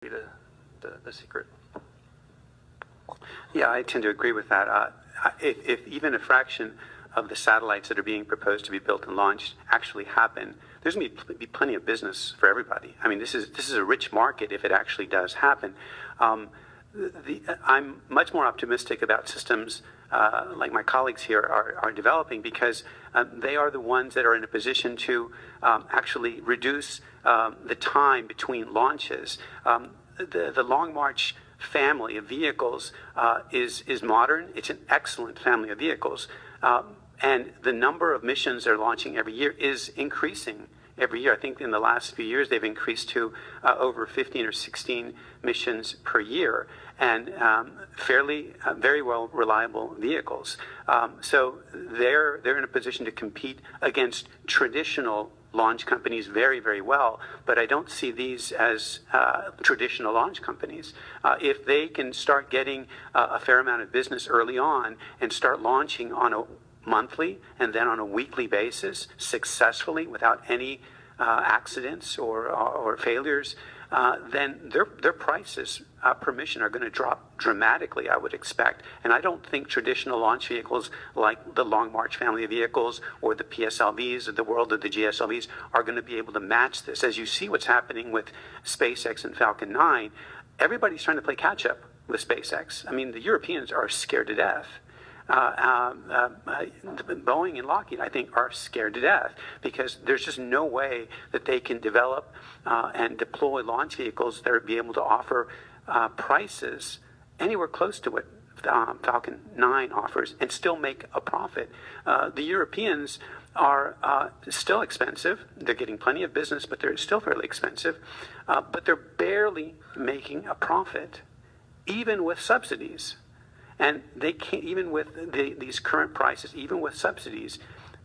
the secret. Yeah, I tend to agree with that. If even a fraction of the satellites that are being proposed to be built and launched actually happen, there's going to be plenty of business for everybody. I mean, this is a rich market if it actually does happen. I'm much more optimistic about systems like my colleagues here are developing, because they are the ones that are in a position to actually reduce the time between launches. The Long March family of vehicles is modern. It's an excellent family of vehicles. And the number of missions they're launching every year is increasing every year. I think in the last few years they've increased to over 15 or 16 missions per year, and very well reliable vehicles. So they're in a position to compete against traditional launch companies very, very well, but I don't see these as traditional launch companies. If they can start getting a fair amount of business early on and start launching on a monthly and then on a weekly basis successfully without any accidents or failures, then their prices per mission are going to drop dramatically, I would expect. And I don't think traditional launch vehicles like the Long March family of vehicles or the PSLVs of the world, or the GSLVs, are going to be able to match this. As you see what's happening with SpaceX and Falcon 9, everybody's trying to play catch up with SpaceX. I mean, the Europeans are scared to death. Boeing and Lockheed, I think, are scared to death, because there's just no way that they can develop and deploy launch vehicles that would be able to offer prices anywhere close to what Falcon 9 offers and still make a profit. The Europeans are still expensive. They're getting plenty of business, but they're still fairly expensive. But they're barely making a profit, even with subsidies. And they can't, even with these current prices, even with subsidies,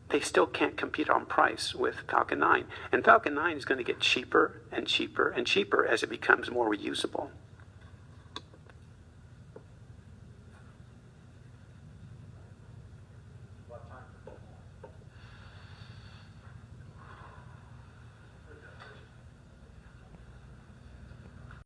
they still can't compete on price with Falcon 9. And Falcon 9 is going to get cheaper and cheaper and cheaper as it becomes more reusable.